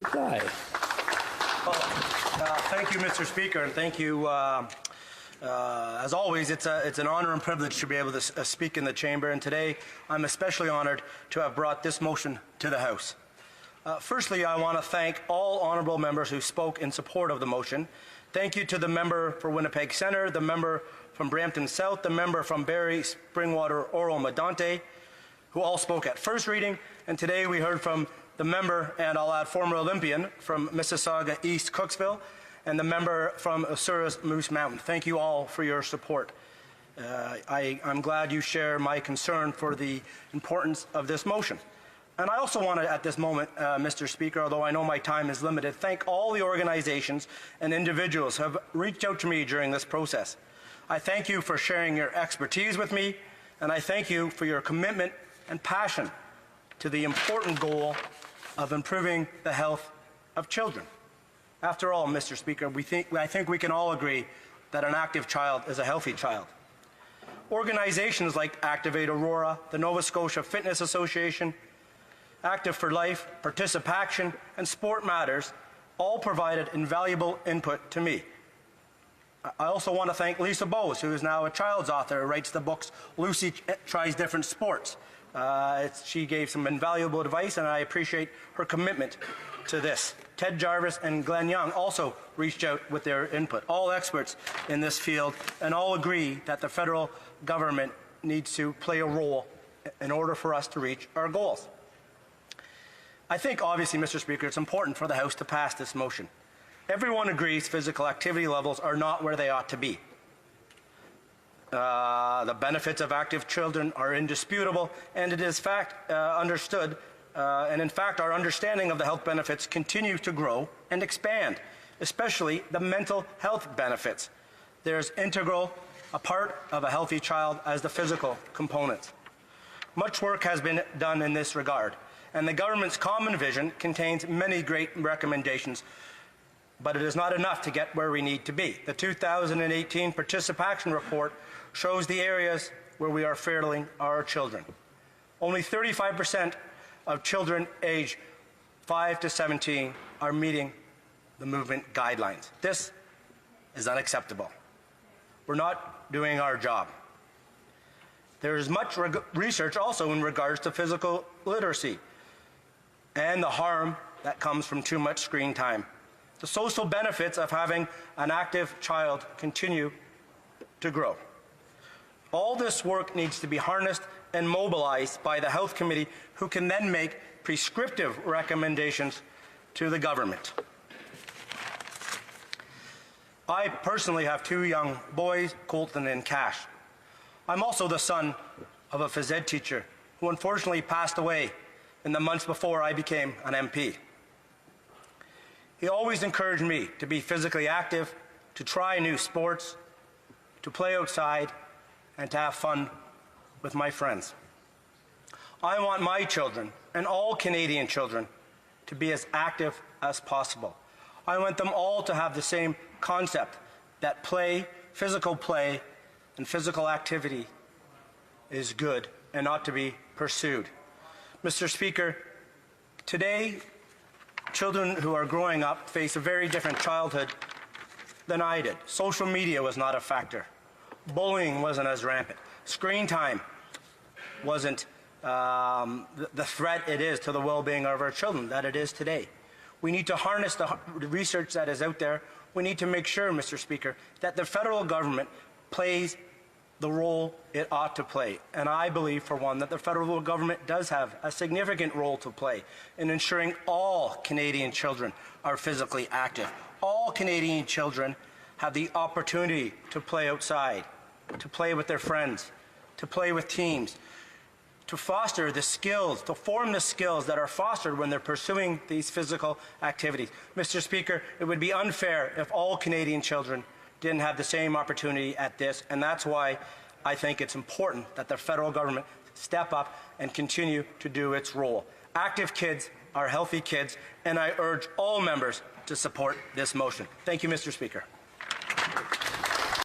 Reply. Thank you, Mr. Speaker, and thank you. As always, it's an honor and privilege to be able to speak in the chamber, and today I'm especially honored to have brought this motion to the House. Firstly, I want to thank all honourable members who spoke in support of the motion. Thank you to the member for Winnipeg Centre, the member from Brampton South, the member from Barrie, Springwater, Oro, Medonte, who all spoke at first reading, and today we heard from the member, and I'll add former Olympian, from Mississauga East Cooksville, and the member from Osura's Moose Mountain. Thank you all for your support. I'm glad you share my concern for the importance of this motion. And I also want to, at this moment, Mr. Speaker, although I know my time is limited, thank all the organizations and individuals who have reached out to me during this process. I thank you for sharing your expertise with me, and I thank you for your commitment and passion to the important goal of improving the health of children. After all, Mr. Speaker, I think we can all agree that an active child is a healthy child. Organizations like Activate Aurora, the Nova Scotia Fitness Association, Active for Life, Participaction, and SportsMatters all provided invaluable input to me. I also want to thank Lisa Bowes, who is now a child's author, who writes the books Lucy Tries Different Sports. She gave some invaluable advice, and I appreciate her commitment to this. Ted Jarvis and Glenn Young also reached out with their input, all experts in this field, and all agree that the federal government needs to play a role in order for us to reach our goals. I think, obviously, Mr. Speaker, it's important for the House to pass this motion. Everyone agrees physical activity levels are not where they ought to be. The benefits of active children are indisputable, and it is understood, and in fact our understanding of the health benefits continue to grow and expand, especially the mental health benefits. There's integral a part of a healthy child as the physical components. Much work has been done in this regard, and the government's common vision contains many great recommendations, but it is not enough to get where we need to be. The 2018 Participaction report shows the areas where we are failing our children. Only 35% of children aged 5 to 17 are meeting the movement guidelines. This is unacceptable. We're not doing our job. There is much research also in regards to physical literacy and the harm that comes from too much screen time. The social benefits of having an active child continue to grow. All this work needs to be harnessed and mobilized by the Health Committee, who can then make prescriptive recommendations to the government. I personally have two young boys, Colton and Cash. I'm also the son of a phys ed teacher who unfortunately passed away in the months before I became an MP. He always encouraged me to be physically active, to try new sports, to play outside, and to have fun with my friends. I want my children, and all Canadian children, to be as active as possible. I want them all to have the same concept that physical play and physical activity is good and ought to be pursued. Mr. Speaker, today, children who are growing up face a very different childhood than I did. Social media was not a factor. Bullying wasn't as rampant. Screen time wasn't the threat it is to the well-being of our children that it is today. We need to harness the research that is out there. We need to make sure, Mr. Speaker, that the federal government plays the role it ought to play. And I believe, for one, that the federal government does have a significant role to play in ensuring all Canadian children are physically active. All Canadian children have the opportunity to play outside, to play with their friends, to play with teams, to foster the skills, to form the skills that are fostered when they're pursuing these physical activities. Mr. Speaker, it would be unfair if all Canadian children didn't have the same opportunity at this, and that's why I think it's important that the federal government step up and continue to do its role. Active kids are healthy kids, and I urge all members to support this motion. Thank you, Mr. Speaker.